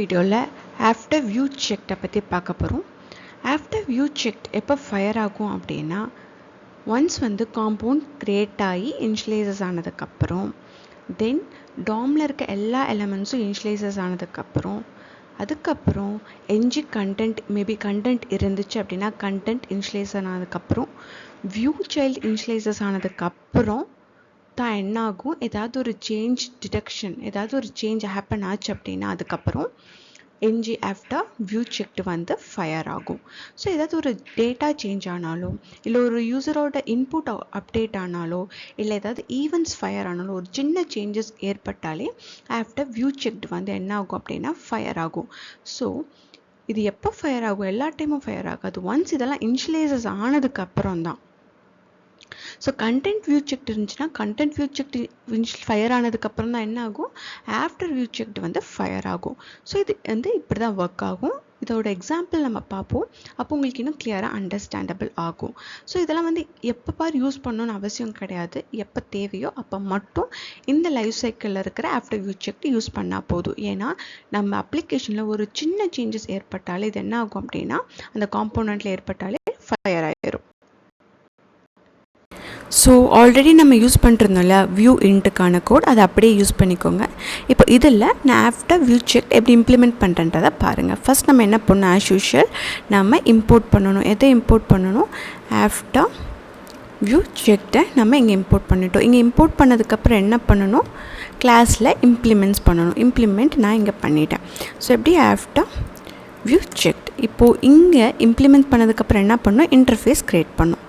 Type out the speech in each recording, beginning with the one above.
வீடியோவில் after view செக்டை பற்றி பார்க்க போகிறோம். ஆஃப்டர் வியூ செக் எப்போ ஃபயர் ஆகும் அப்படின்னா, ஒன்ஸ் காம்பவுண்ட் க்ரியேட் ஆகி இனிஷியலைசஸ் ஆனதுக்கப்புறம், தென் டாமில் இருக்க எல்லா எலமெண்ட்ஸும் இனிஷியலைசஸ் ஆனதுக்கப்புறம், அதுக்கப்புறம் என்ஜி கண்டென்ட் மேபி கண்டென்ட் இருந்துச்சு அப்படின்னா கண்டென்ட் இனிஷியலைஸ் ஆனதுக்கப்புறம், வியூ சைல்டு இனிஷியலைசஸ் ஆனதுக்கப்புறம் தான் என்ன ஆகும், ஏதாவது ஒரு சேஞ்ச் டிடெக்ஷன், ஏதாவது ஒரு சேஞ்ச் ஹேப்பன் ஆச்சு அப்படின்னா அதுக்கப்புறம் NG after view checked fire ஆகும். ஸோ ஏதாவது ஒரு டேட்டா சேஞ்ச் ஆனாலோ, இல்லை ஒரு யூசரோட இன்புட் அப்டேட் ஆனாலோ, இல்லை ஏதாவது ஈவெண்ட்ஸ் ஃபயர் ஆனாலோ, ஒரு சின்ன சேஞ்சஸ் ஏற்பட்டாலே ஆஃப்டர் வியூ செக்டு என்ன ஆகும் அப்படின்னா ஃபயர் ஆகும். ஸோ இது எப்போ ஃபயர் ஆகும்? எல்லா டைமும் ஃபயர் ஆகாது. ஒன்ஸ் இதெல்லாம் இனிஷியலைசஸ் ஆனதுக்கப்புறம் தான். ஸோ கண்டென்ட் வியூ செக் இருந்துச்சுன்னா கண்டென்ட் வியூ செக் ஃபயர் ஆனதுக்கப்புறம் தான் என்ன ஆகும், ஆஃப்டர் வியூ செக் ஃபயர் ஆகும். ஸோ இது இப்படி தான் ஒர்க் ஆகும். இதோட எக்ஸாம்பிள் நம்ம பார்ப்போம். அப்போ உங்களுக்கு இன்னும் கிளியராக அண்டர்ஸ்டாண்டபிள் ஆகும். ஸோ இதெல்லாம் எப்போ பார் யூஸ் பண்ணணும்னு அவசியம் கிடையாது. எப்போ தேவையோ அப்போ மட்டும் இந்த லைஃப் சைக்கிளில் இருக்கிற ஆஃப்டர் வியூ செக் யூஸ் பண்ணால் போதும். ஏன்னா நம்ம அப்ளிகேஷனில் ஒரு சின்ன சேஞ்சஸ் ஏற்பட்டாலே இது என்ன ஆகும் அப்படின்னா, அந்த காம்போனண்ட்டில் ஏற்பட்டாலே ஃபயர் ஆயிடும். ஸோ ஆல்ரெடி நம்ம யூஸ் பண்ணிருந்தோம்ல வியூ இன்ட்டுக்கான கோட், அதை அப்படியே யூஸ் பண்ணிக்கோங்க. இப்போ இதில் நான் ஆஃப்டர் வியூ செக் எப்படி இம்ப்ளிமெண்ட் பண்ணுறன்றதை பாருங்கள். ஃபஸ்ட் நம்ம என்ன பண்ணணும், ஆஸ் யூஷுவல் நம்ம இம்போர்ட் பண்ணணும். எதை இம்போர்ட் பண்ணணும்? ஆஃப்டர் வியூ செக்டை நம்ம இங்கே இம்போர்ட் பண்ணிட்டோம். இங்கே இம்போர்ட் பண்ணதுக்கப்புறம் என்ன பண்ணணும், கிளாஸில் இம்ப்ளிமெண்ட்ஸ் பண்ணணும். இம்ப்ளிமெண்ட் நான் இங்கே பண்ணிட்டேன். ஸோ எப்படி ஆஃப்டர் வியூ செக். இப்போது இங்கே இம்ப்ளிமெண்ட் பண்ணதுக்கப்புறம் என்ன பண்ணணும், இன்டர்ஃபேஸ் க்ரியேட் பண்ணணும்.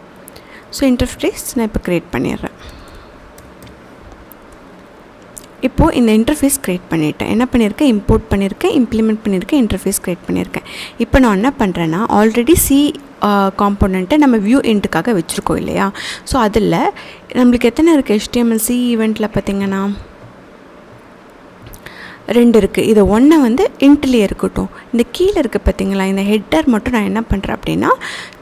ஸோ இன்டர்ஃபேஸ் நான் இப்போ க்ரியேட் பண்ணிடுறேன். இப்போது இந்த இன்டர்ஃபேஸ் க்ரியேட் பண்ணிவிட்டேன். என்ன பண்ணியிருக்கேன், இம்போர்ட் பண்ணியிருக்கேன், இம்ப்ளிமெண்ட் பண்ணியிருக்கேன், இன்டர்ஃபேஸ் க்ரியேட் பண்ணியிருக்கேன். இப்போ நான் என்ன பண்ணுறேன்னா, ஆல்ரெடி சி காம்போனண்ட்டை நம்ம வியூ இன்ட்டுக்காக வச்சுருக்கோம் இல்லையா. ஸோ அதில் நம்மளுக்கு எத்தனை இருக்குது, HTML C ஈவெண்ட்டில் பார்த்திங்கன்னா 2 இருக்குது. இதை ஒன்று இன்ட்லேயே இருக்கட்டும். இந்த கீழே இருக்குது பார்த்திங்களா, இந்த ஹெட்டர் மட்டும் நான் என்ன பண்ணுறேன் அப்படின்னா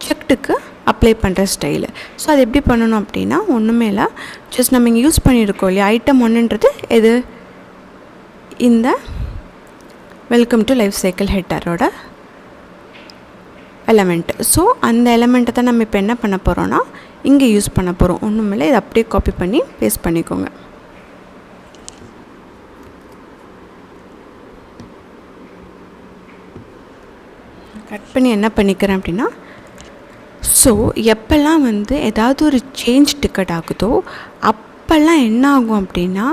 செக்டுக்கு அப்ளை பண்ணுற ஸ்டைலு. ஸோ அது எப்படி பண்ணணும் அப்படின்னா, ஒன்றுமே இல்லை, ஜஸ்ட் நம்ம இங்கே யூஸ் பண்ணியிருக்கோம் இல்லையா, ஐட்டம் 1ன்றது எது, இந்த வெல்கம் டு லைஃப் சைக்கிள் ஹெட்டரோட எலமெண்ட்டு. ஸோ அந்த எலமெண்ட்டை தான் நம்ம இப்போ என்ன பண்ண போகிறோன்னா இங்கே யூஸ் பண்ண போகிறோம். ஒன்றுமில்லை, இதை அப்படியே காப்பி பண்ணி பேஸ்ட் பண்ணிக்கோங்க. கட் பண்ணி என்ன பண்ணிக்கிறேன் அப்படின்னா, ஸோ எப்போல்லாம் ஏதாவது ஒரு சேஞ்ச் டிக்கெட் ஆகுதோ அப்போல்லாம் என்ன ஆகும் அப்படின்னா,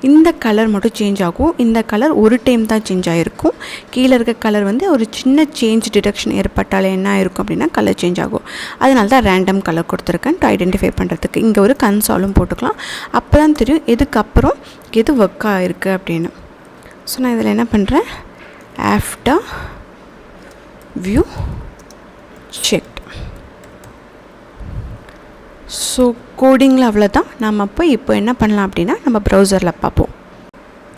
இந்த கலர் மட்டும் சேஞ்ச் ஆகும். இந்த கலர் ஒரு டைம் தான் சேஞ்ச் ஆகிருக்கும். கீழே இருக்க கலர் ஒரு சின்ன சேஞ்ச் டிடெக்ஷன் ஏற்பட்டாலே என்ன ஆகிருக்கும் அப்படின்னா கலர் சேஞ்ச் ஆகும். அதனால தான் ரேண்டம் கலர் கொடுத்துருக்கேன் டு ஐடென்டிஃபை பண்ணுறதுக்கு. இங்கே ஒரு கன்சாலும் போட்டுக்கலாம். அப்போ தான் தெரியும் எதுக்கப்புறம் எது ஒர்க் ஆகிருக்கு அப்படின்னு. ஸோ நான் இதில் என்ன பண்ணுறேன், ஆஃப்டர் வியூ செக். ஸோ கோடிங்கில் அவ்வளோதான். நம்ம இப்போ என்ன பண்ணலாம் அப்படின்னா, நம்ம ப்ரௌசரில் பார்ப்போம்.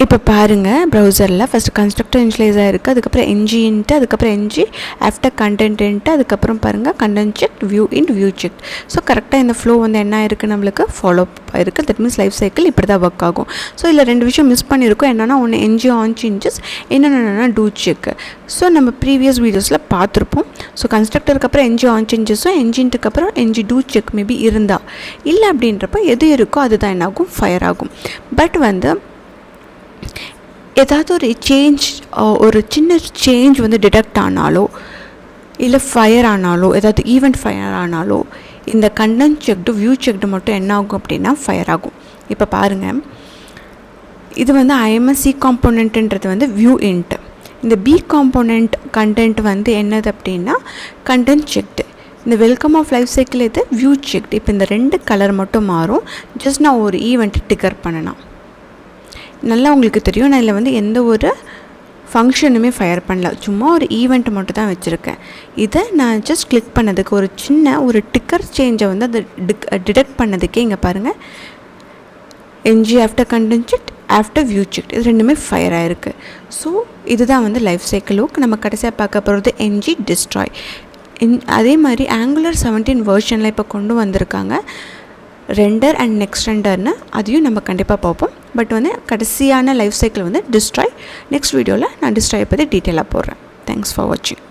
இப்போ பாருங்கள், ப்ரௌசரில் ஃபஸ்ட்டு கன்ஸ்ட்ரக்டர் இனிஷியலைஸ் ஆகிருக்கு, அதுக்கப்புறம் என்ஜி இன்ட்டு, அதுக்கப்புறம் என்ஜி ஆஃப்டர் கண்டென்ட் இன்ட்டு, அதுக்கப்புறம் பாருங்கள் கண்டென்ட் செக், வியூ இன், வியூ செக். ஸோ கரெக்டாக இந்த ஃப்ளோ என்ன இருக்குது, நம்மளுக்கு ஃபாலோ இருக்குது. தட் மீன்ஸ் லைஃப் சைக்கிள் இப்படி தான் ஒர்க் ஆகும். ஸோ இதில் 2 விஷயம் மிஸ் பண்ணியிருக்கோம். என்னென்னா, ஒன்று என்ஜி ஆன் சேஞ்சஸ், என்னென்னா டூ செக். ஸோ நம்ம ப்ரீவியஸ் வீடியோஸில் பார்த்துருப்போம். ஸோ கன்ஸ்ட்ரக்டருக்கு அப்புறம் என்ஜி ஆன் சேஞ்சஸும் என்ஜின்ட்டுக்கு அப்புறம் என்ஜி டூ செக் மேபி இருந்தால், இல்லை அப்படின்றப்ப எது இருக்கோ அதுதான் என்ன ஆகும், ஃபயர் ஆகும். பட் ஏதாவது ஒரு சேஞ்ச், ஒரு சின்ன சேஞ்ச் டிடெக்ட் ஆனாலோ, இல்லை ஃபயர் ஆனாலோ, ஏதாவது ஈவெண்ட் ஃபயர் ஆனாலோ, இந்த கண்டென்ட் செக்டு வியூ செக்டு மட்டும் என்ன ஆகும் அப்படின்னா ஃபயர் ஆகும். இப்போ பாருங்கள், இது IMS C காம்போனண்ட்டுன்றது வியூ இன்ட்டு. இந்த B காம்போனண்ட் கண்டென்ட் என்னது அப்படின்னா கண்டென்ட் செக்டு. இந்த வெல்கம் ஆஃப் லைஃப் சைக்கிள் இது வியூ செக்டு. இப்போ இந்த 2 கலர் மட்டும் மாறும். ஜஸ்ட் நான் ஒரு ஈவெண்ட் ட்ரிகர் பண்ணலாம். நல்லா உங்களுக்கு தெரியும், நான் இதில் எந்த ஒரு ஃபங்க்ஷனுமே ஃபயர் பண்ணல, சும்மா ஒரு ஈவெண்ட் மட்டும் தான் வச்சுருக்கேன். இதை நான் ஜஸ்ட் கிளிக் பண்ணதுக்கு ஒரு சின்ன ஒரு டிக்கர் சேஞ்சை அதை டிடெக்ட் பண்ணதுக்கே இங்கே பாருங்கள், NG after content check, after view check, இது 2மே ஃபயர் ஆகிருக்கு. ஸோ இதுதான் லைஃப் சைக்கிள் லூப். நம்ம கடைசியாக பார்க்க போகிறது என்ஜி டிஸ்ட்ராய். அதே மாதிரி Angular 17 வெர்ஷனில் இப்போ கொண்டு வந்திருக்காங்க ரெண்டர் அண்ட் நெக்ஸ்ட் ரெண்டர்னு, அதையும் நம்ம கண்டிப்பாக பார்ப்போம். பட் வந்து கடைசியான லைஃப் சைக்கிள் வந்து டிஸ்ட்ராய். நெக்ஸ்ட் வீடியோவில் நான் டிஸ்ட்ராயை பற்றி டீட்டெயிலாக போடுறேன். தேங்க்ஸ் ஃபார் வாட்சிங்.